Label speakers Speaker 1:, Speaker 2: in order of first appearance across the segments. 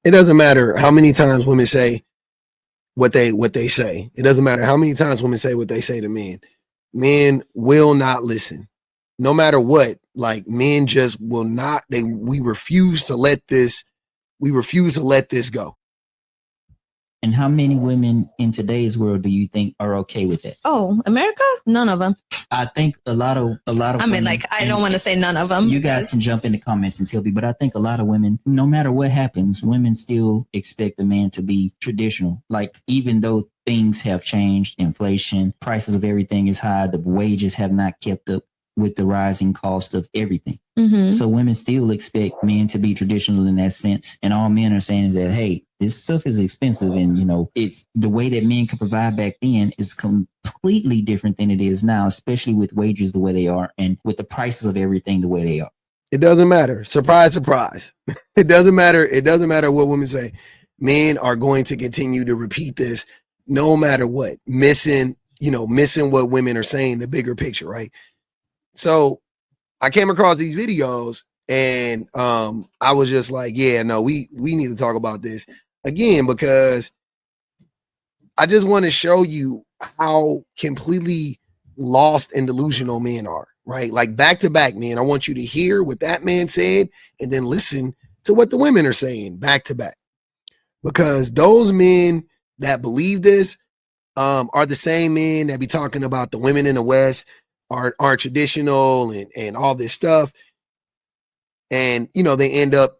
Speaker 1: It doesn't matter how many times women say what they say. It doesn't matter how many times women say what they say to men. Men will not listen, no matter what. Like, men just will not. We refuse to let this. We refuse to let this go.
Speaker 2: And how many women in today's world do you think are okay with it?
Speaker 3: Oh, America? None of them.
Speaker 2: I think a lot of
Speaker 3: I mean,
Speaker 2: women,
Speaker 3: like, I don't want to say none of them.
Speaker 2: You guys can jump in the comments and tell me, but I think a lot of women, no matter what happens, women still expect a man to be traditional. Like, even though things have changed, inflation, prices of everything is high, the wages have not kept up with the rising cost of everything.
Speaker 3: Mm-hmm.
Speaker 2: So women still expect men to be traditional in that sense. And all men are saying is that, hey, this stuff is expensive. And, you know, it's the way that men could provide back then is completely different than it is now, especially with wages the way they are and with the prices of everything the way they are.
Speaker 1: It doesn't matter. Surprise, surprise. It doesn't matter. It doesn't matter what women say. Men are going to continue to repeat this no matter what, missing what women are saying, the bigger picture, right? So I came across these videos and I was just like, yeah, no, we need to talk about this again, because I just want to show you how completely lost and delusional men are, right? Like, back to back, man. I want you to hear what that man said and then listen to what the women are saying back to back. Because those men that believe this are the same men that be talking about the women in the West are traditional and all this stuff. And, you know, they end up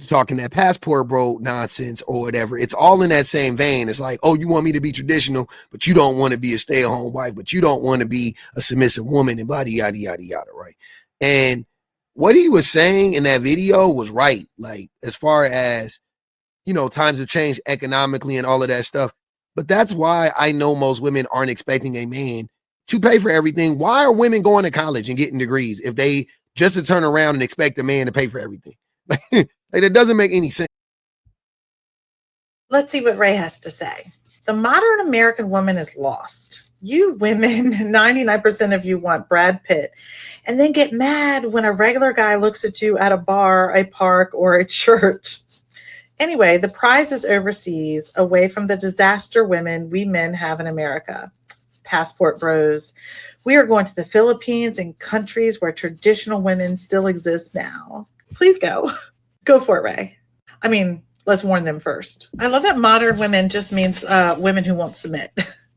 Speaker 1: talking that passport bro nonsense or whatever. It's all in that same vein. It's like, oh, you want me to be traditional, but you don't want to be a stay-at-home wife, but you don't want to be a submissive woman, and blah, yada, yada, yada, right? And what he was saying in that video was right. Like, as far as, you know, times have changed economically and all of that stuff. But that's why I know most women aren't expecting a man to pay for everything. Why are women going to college and getting degrees if they just to turn around and expect a man to pay for everything? Like, it doesn't make any sense.
Speaker 4: Let's see what Ray has to say. The modern American woman is lost. You women, 99% of you want Brad Pitt, and then get mad when a regular guy looks at you at a bar, a park, or a church. Anyway, the prize is overseas, away from the disaster women we men have in America. Passport bros. We are going to the Philippines and countries where traditional women still exist now. Please go. Go for it, Ray. I mean, let's warn them first. I love that modern women just means women who won't submit.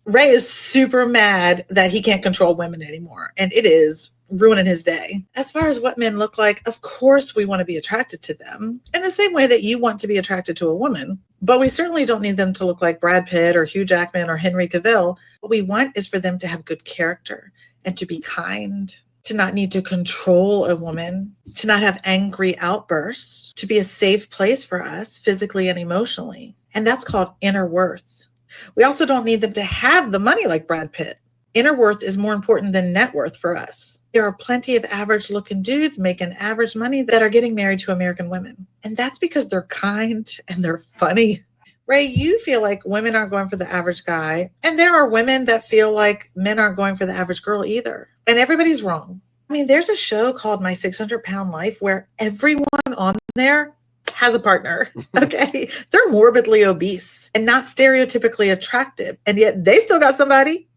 Speaker 4: Ray is super mad that he can't control women anymore, and it is ruining his day. As far as what men look like, of course we want to be attracted to them in the same way that you want to be attracted to a woman. But we certainly don't need them to look like Brad Pitt or Hugh Jackman or Henry Cavill. What we want is for them to have good character and to be kind, to not need to control a woman, to not have angry outbursts, to be a safe place for us physically and emotionally. And that's called inner worth. We also don't need them to have the money like Brad Pitt. Inner worth is more important than net worth for us. There are plenty of average looking dudes making average money that are getting married to American women. And that's because they're kind and they're funny. Ray, you feel like women aren't going for the average guy. And there are women that feel like men aren't going for the average girl either. And everybody's wrong. I mean, there's a show called My 600-Pound Life where everyone on there has a partner. Okay. They're morbidly obese and not stereotypically attractive. And yet they still got somebody.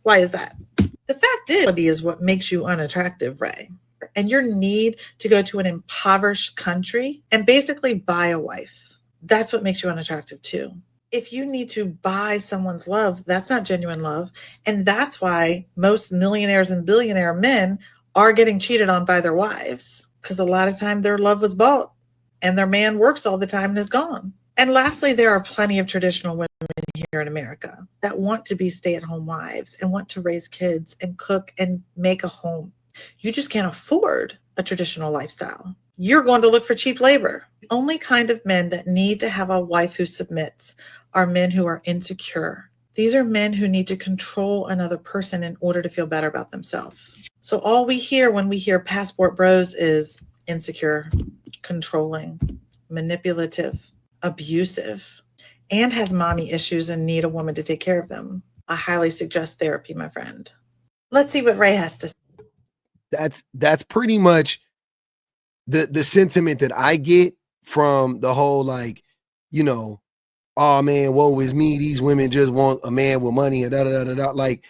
Speaker 4: Why is that? The fact is what makes you unattractive, Ray. And your need to go to an impoverished country and basically buy a wife. That's what makes you unattractive too. If you need to buy someone's love, that's not genuine love. And that's why most millionaires and billionaire men are getting cheated on by their wives, because a lot of time their love was bought and their man works all the time and is gone. And lastly, there are plenty of traditional women here in America that want to be stay-at-home wives and want to raise kids and cook and make a home. You just can't afford a traditional lifestyle. You're going to look for cheap labor. The only kind of men that need to have a wife who submits are men who are insecure. These are men who need to control another person in order to feel better about themselves. So all we hear when we hear passport bros is insecure, controlling, manipulative, abusive, and has mommy issues and need a woman to take care of them. I highly suggest therapy, my friend. Let's see what Ray has to say.
Speaker 1: That's pretty much the sentiment that I get from the whole, like, you know, oh man, woe is me. These women just want a man with money and da da da da da. Like,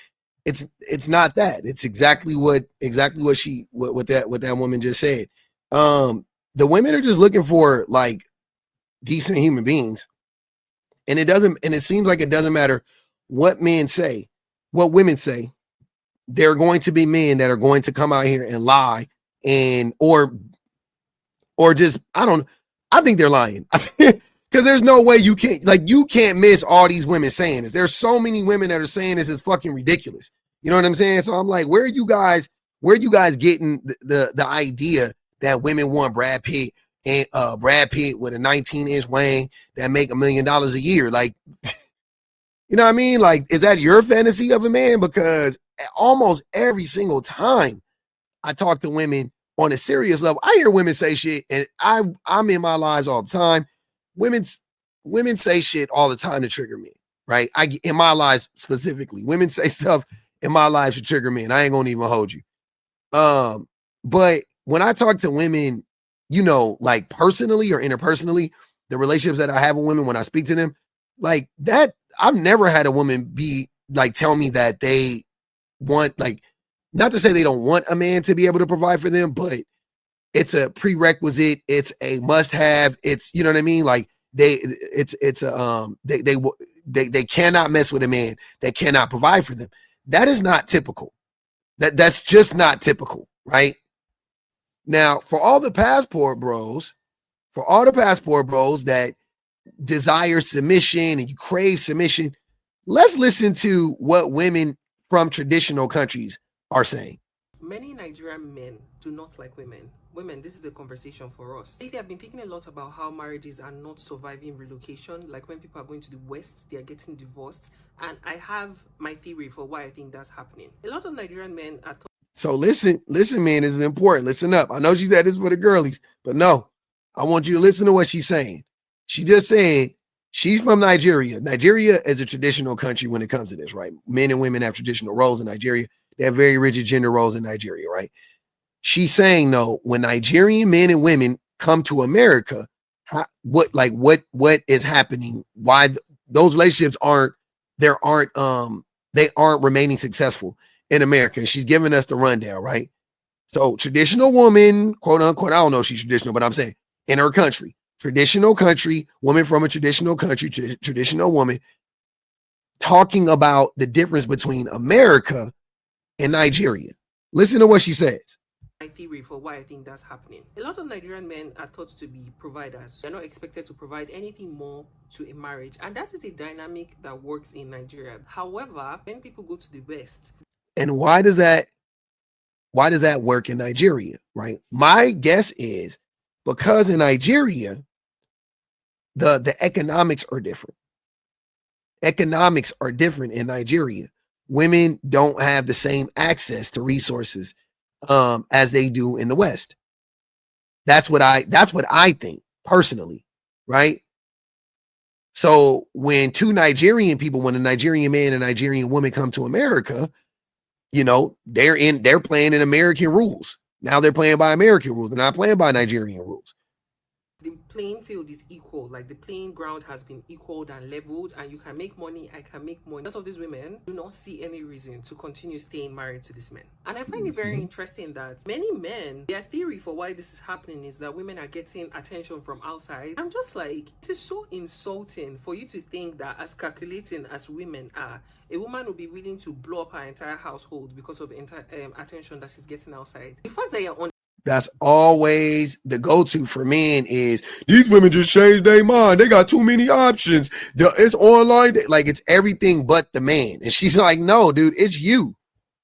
Speaker 1: it's not that. It's exactly what that woman just said. The women are just looking for like decent human beings, and it seems like it doesn't matter what men say, what women say. There are going to be men that are going to come out here and lie and or just I think they're lying. Because there's no way you can't miss all these women saying this. There's so many women that are saying this is fucking ridiculous. You know what I'm saying? So I'm like, where are you guys getting the idea that women want Brad Pitt and Brad Pitt with a 19-inch wang that make $1 million a year? Like, you know what I mean? Like, is that your fantasy of a man? Because almost every single time I talk to women on a serious level, I hear women say shit, and I'm in my lives all the time. Women say shit all the time to trigger me, right? In my lives specifically, women say stuff in my life to trigger me, and I ain't gonna even hold you. But when I talk to women, you know, like personally or interpersonally, the relationships that I have with women when I speak to them, like that, I've never had a woman be like tell me that they want, like, not to say they don't want a man to be able to provide for them, but it's a prerequisite. It's a must-have. It's, you know what I mean? Like they cannot mess with a man that cannot provide for them. That is not typical. That's just not typical, right? Now, for all the passport bros that desire submission and you crave submission, let's listen to what women from traditional countries are saying.
Speaker 5: Many Nigerian men do not like women. Women, this is a conversation for us. They have been thinking a lot about how marriages are not surviving relocation. Like when people are going to the West, they are getting divorced. And I have my theory for why I think that's happening. A lot of Nigerian men are
Speaker 1: So listen, man, this is important. Listen up. I know she said this for the girlies, but no, I want you to listen to what she's saying. She just said she's from Nigeria. Nigeria is a traditional country when it comes to this, right? Men and women have traditional roles in Nigeria. They have very rigid gender roles in Nigeria, right? She's saying, no, when Nigerian men and women come to America, what is happening? Why those relationships aren't remaining successful in America? And she's giving us the rundown, right? So traditional woman, quote unquote, I don't know if she's traditional, but I'm saying in her country, traditional country, woman from a traditional country, traditional woman, talking about the difference between America and Nigeria. Listen to what she says.
Speaker 5: My theory for why I think that's happening. A lot of Nigerian men are taught to be providers. They're not expected to provide anything more to a marriage. And that is a dynamic that works in Nigeria. However, when people go to the West.
Speaker 1: And why does that work in Nigeria, right? My guess is because in Nigeria, the economics are different. Economics are different in Nigeria. Women don't have the same access to resources as they do in the West. That's what I think personally, right? So when two Nigerian people, when a Nigerian man and a Nigerian woman come to America, you know, they're playing in American rules. Now they're playing by American rules. They're not playing by Nigerian rules.
Speaker 5: The playing field is equal. Like the playing ground has been equaled and leveled, and you can make money, I can make money. A lot of these women do not see any reason to continue staying married to this man. And I find it very interesting that many men, their theory for why this is happening is that women are getting attention from outside. I'm just like, it is so insulting for you to think that as calculating as women are, a woman will be willing to blow up her entire household because of attention that she's getting outside. The fact that you're on.
Speaker 1: That's always the go-to for men is these women just changed their mind. They got too many options. It's online. Like it's everything but the man. And she's like, no, dude, it's you.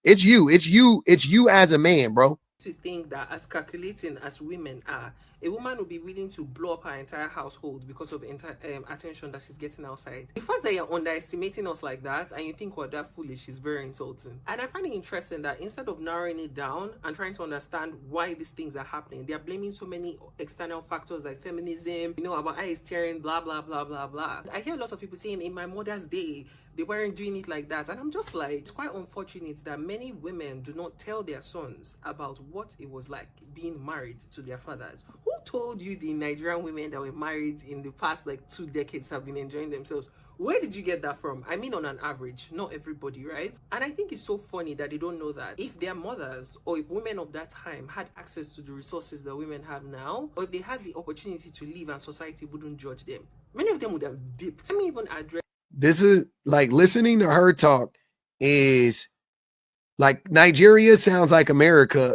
Speaker 1: It's you. It's you. It's you as a man, bro.
Speaker 5: To think that as calculating as women are, a woman will be willing to blow up her entire household because of attention that she's getting outside. The fact that you're underestimating us like that and you think we're that foolish is very insulting. And I find it interesting that instead of narrowing it down and trying to understand why these things are happening, they're blaming so many external factors like feminism, you know, about eyes tearing, blah, blah, blah, blah, blah. I hear a lot of people saying in my mother's day, they weren't doing it like that. And I'm just like, it's quite unfortunate that many women do not tell their sons about what it was like being married to their fathers, Who told you the Nigerian women that were married in the past like 2 decades have been enjoying themselves? Where did you get that from? I mean, on an average, not everybody, right? And I think it's so funny that they don't know that if their mothers or if women of that time had access to the resources that women have now, or if they had the opportunity to live and society wouldn't judge them, many of them would have dipped. Let me even address.
Speaker 1: This is like listening to her talk is like Nigeria sounds like America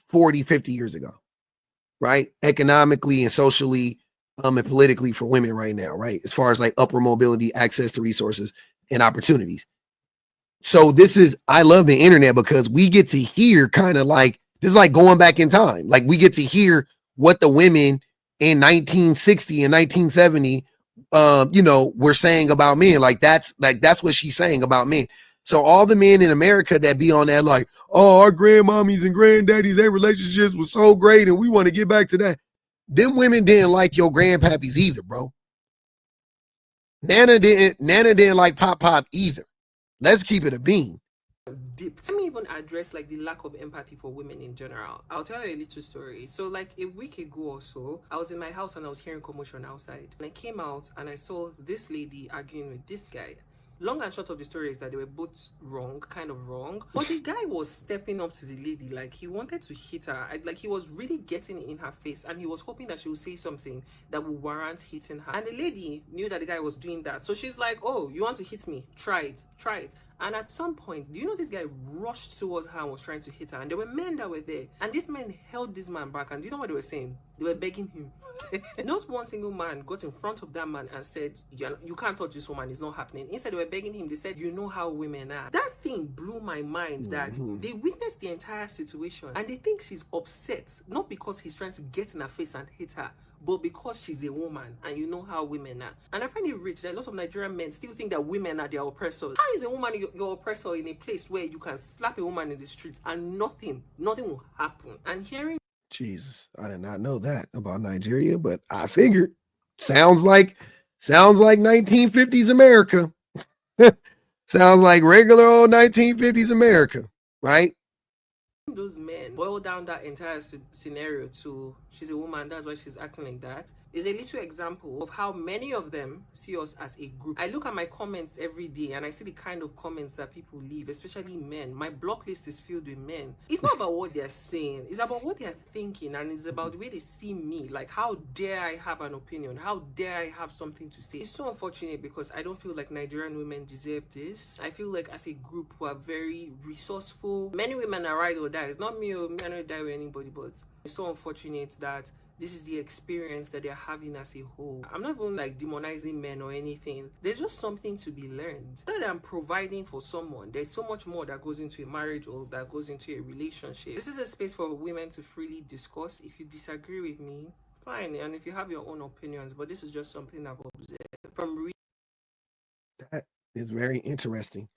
Speaker 1: 40, 50 years ago, right? Economically and socially and politically for women right now, right? As far as like upward mobility, access to resources and opportunities. So this is, I love the internet because we get to hear kind of like, this is like going back in time. Like we get to hear what the women in 1960 and 1970, were saying about men. Like that's what she's saying about men. So all the men in America that be on that, like, oh, our grandmommies and granddaddies, their relationships were so great and we want to get back to that. Them women didn't like your grandpappies either, bro. Nana didn't like Pop either. Let's keep it a bean.
Speaker 5: Let me even address like the lack of empathy for women in general. I'll tell you a little story. So like a week ago or so, I was in my house and I was hearing commotion outside. And I came out and I saw this lady arguing with this guy. Long and short of the story is that they were both wrong, kind of wrong. But the guy was stepping up to the lady, like he wanted to hit her. Like he was really getting in her face and he was hoping that she would say something that would warrant hitting her. And the lady knew that the guy was doing that. So she's like, oh, you want to hit me? Try it. And at some point, do you know this guy rushed towards her and was trying to hit her? And there were men that were there. And these men held this man back. And do you know what they were saying? They were begging him. Not one single man got in front of that man and said, you can't touch this woman, it's not happening. Instead, they were begging him. They said, you know how women are. That thing blew my mind that they witnessed the entire situation. And they think she's upset. Not because he's trying to get in her face and hit her, but because she's a woman and you know how women are. And I find it rich that lots of Nigerian men still think that women are their oppressors. How is a woman your oppressor in a place where you can slap a woman in the street and nothing will happen? And hearing
Speaker 1: Jesus, I did not know that about Nigeria, but I figured sounds like 1950s America. Sounds like regular old 1950s America, right?
Speaker 5: those men boil down that entire scenario to she's a woman, that's why she's acting like that, is a little example of how many of them see us as a group. I look at my comments every day and I see the kind of comments that people leave, especially men. My block list is filled with men. It's not about what they're saying, it's about what they're thinking, and it's about the way they see me. Like, how dare I have an opinion? How dare I have something to say? It's so unfortunate because I don't feel like Nigerian women deserve this. I feel like as a group we are very resourceful. Many women are ride or die. It's not me, I don't die with anybody, but it's so unfortunate that this is the experience that they're having as a whole. I'm not even like demonizing men or anything. There's just something to be learned. Rather than providing for someone, there's so much more that goes into a marriage or that goes into a relationship. This is a space for women to freely discuss. If you disagree with me, fine. And if you have your own opinions, but this is just something I've observed from
Speaker 1: that is very interesting.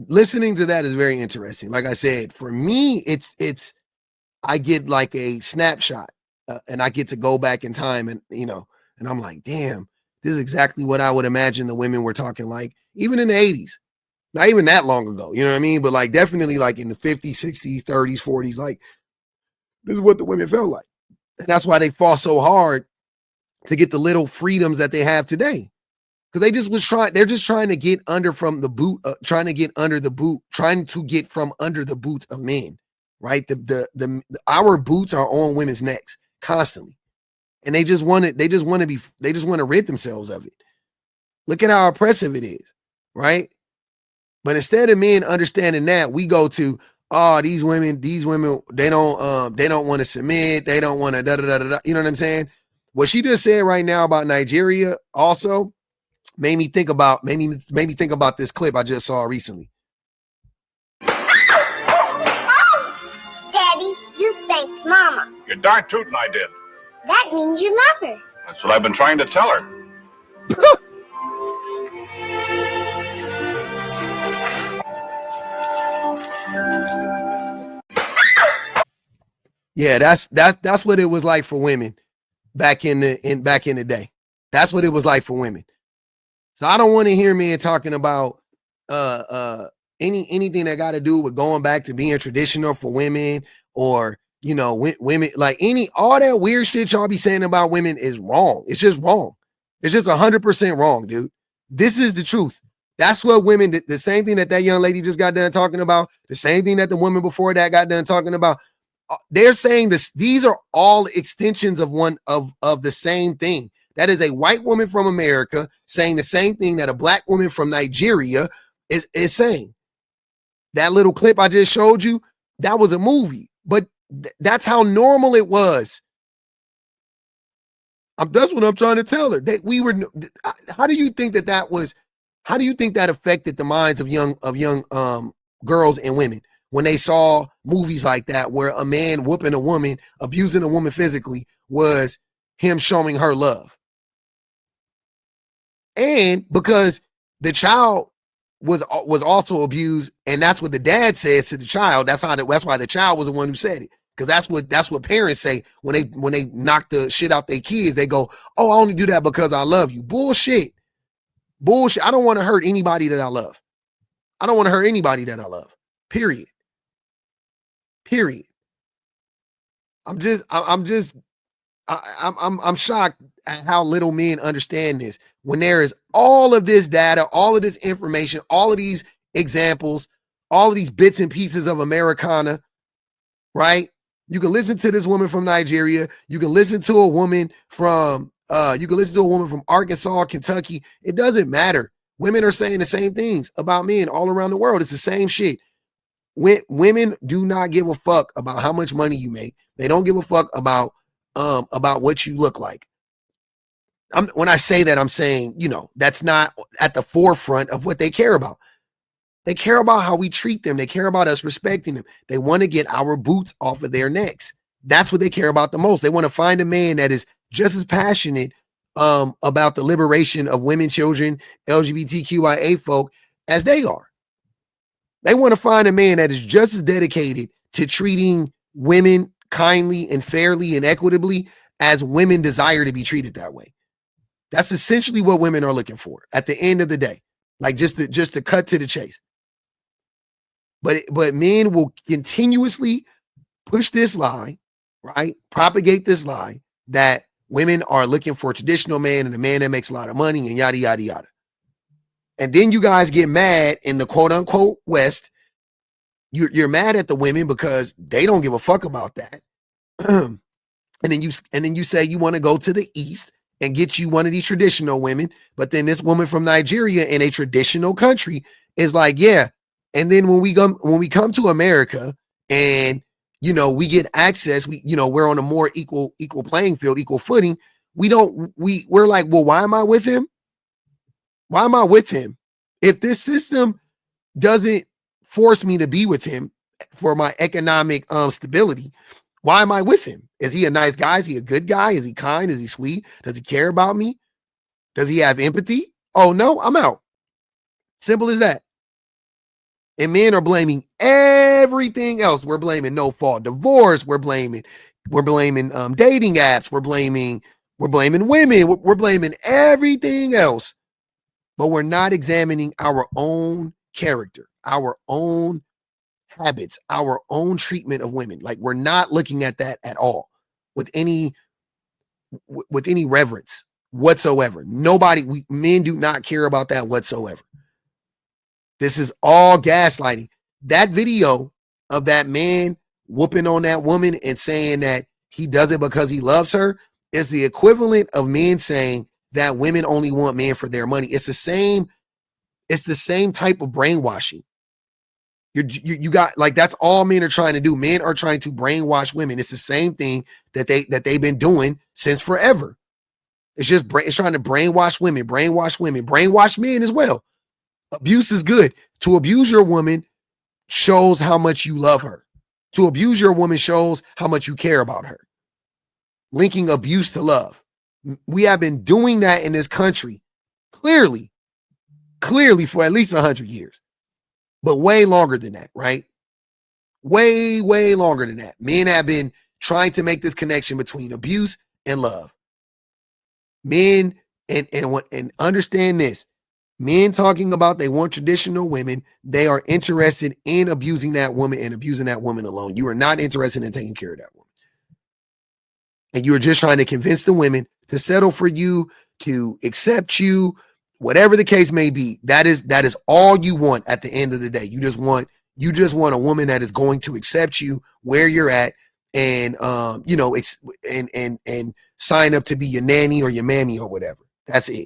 Speaker 1: Listening to that is very interesting. Like I said, for me, it's I get like a snapshot and I get to go back in time and, and I'm like, damn, this is exactly what I would imagine the women were talking like, even in the 80s, not even that long ago, you know what I mean? But like, definitely like in the 50s, 60s, 30s, 40s, like this is what the women felt like. And that's why they fought so hard to get the little freedoms that they have today. Because they're just trying to get under from the boot, trying to get from under the boot of men. Right, our boots are on women's necks constantly, and they just want to rid themselves of it. Look at how oppressive it is, right? But instead of men understanding that, we go to these women, they don't want to submit, they don't want to da da da da. You know what I'm saying? What she just said right now about Nigeria also made me think about this clip I just saw recently.
Speaker 6: You spanked Mama.
Speaker 7: You're darn tootin' I did.
Speaker 6: That means you love her.
Speaker 7: That's what I've been trying to tell her.
Speaker 1: Yeah, that's what it was like for women back in the day. That's what it was like for women. So I don't want to hear men talking about anything that got to do with going back to being traditional for women or women, like all that weird shit y'all be saying about women is wrong. It's just wrong. It's just 100% wrong, dude. This is the truth. That's what women, the same thing that young lady just got done talking about, the same thing that the woman before that got done talking about. They're saying this, these are all extensions of the same thing. That is a white woman from America saying the same thing that a black woman from Nigeria is saying. That little clip I just showed you, that was a movie, but that's how normal it was. That's what I'm trying to tell her. How do you think that was? How do you think that affected the minds of young girls and women when they saw movies like that, where a man whooping a woman, abusing a woman physically, was him showing her love? And because the child was also abused, and that's what the dad says to the child. That's why the child was the one who said it. Because that's what parents say when they knock the shit out their kids. They go, "Oh, I only do that because I love you." Bullshit. I don't want to hurt anybody that I love. I don't want to hurt anybody that I love. Period. I'm shocked at how little men understand this. When there is all of this data, all of this information, all of these examples, all of these bits and pieces of Americana, right? You can listen to this woman from Nigeria. You can listen to a woman from Arkansas, Kentucky. It doesn't matter. Women are saying the same things about men all around the world. It's the same shit. Women do not give a fuck about how much money you make. They don't give a fuck about what you look like. When I say that, I'm saying, that's not at the forefront of what they care about. They care about how we treat them. They care about us respecting them. They want to get our boots off of their necks. That's what they care about the most. They want to find a man that is just as passionate about the liberation of women, children, LGBTQIA folk as they are. They want to find a man that is just as dedicated to treating women kindly and fairly and equitably as women desire to be treated that way. That's essentially what women are looking for at the end of the day. Like just to cut to the chase. But men will continuously push this lie, right? Propagate this lie that women are looking for a traditional man and a man that makes a lot of money and yada, yada, yada. And then you guys get mad in the quote unquote West. You're mad at the women because they don't give a fuck about that. and then you say you want to go to the East and get you one of these traditional women. But then this woman from Nigeria in a traditional country is like, yeah. And then when we come to America and, we get access, we're on a more equal playing field, equal footing. We're like, well, why am I with him? Why am I with him? If this system doesn't force me to be with him for my economic stability, why am I with him? Is he a nice guy? Is he a good guy? Is he kind? Is he sweet? Does he care about me? Does he have empathy? Oh no, I'm out. Simple as that. And men are blaming everything else. We're blaming no fault divorce. We're blaming dating apps. We're blaming women. We're blaming everything else. But we're not examining our own character, our own habits, our own treatment of women. Like we're not looking at that at all with any reverence whatsoever. Men do not care about that whatsoever. This is all gaslighting. That video of that man whooping on that woman and saying that he does it because he loves her is the equivalent of men saying that women only want men for their money. It's the same type of brainwashing. You got, like, that's all men are trying to do. Men are trying to brainwash women. It's the same thing that they've been doing since forever. It's trying to brainwash women, brainwash men as well. Abuse is good. To abuse your woman shows how much you love her. To abuse your woman shows how much you care about her. Linking abuse to love. We have been doing that in this country clearly for at least 100 years, but way longer than that, right? Way longer than that. Men have been trying to make this connection between abuse and love. Men and understand this. Men talking about they want traditional women, they are interested in abusing that woman and abusing that woman alone. You are not interested in taking care of that woman. And you're just trying to convince the women to settle for you, to accept you, whatever the case may be. That is all you want at the end of the day. You just want a woman that is going to accept you where you're at and and sign up to be your nanny or your mammy or whatever. That's it.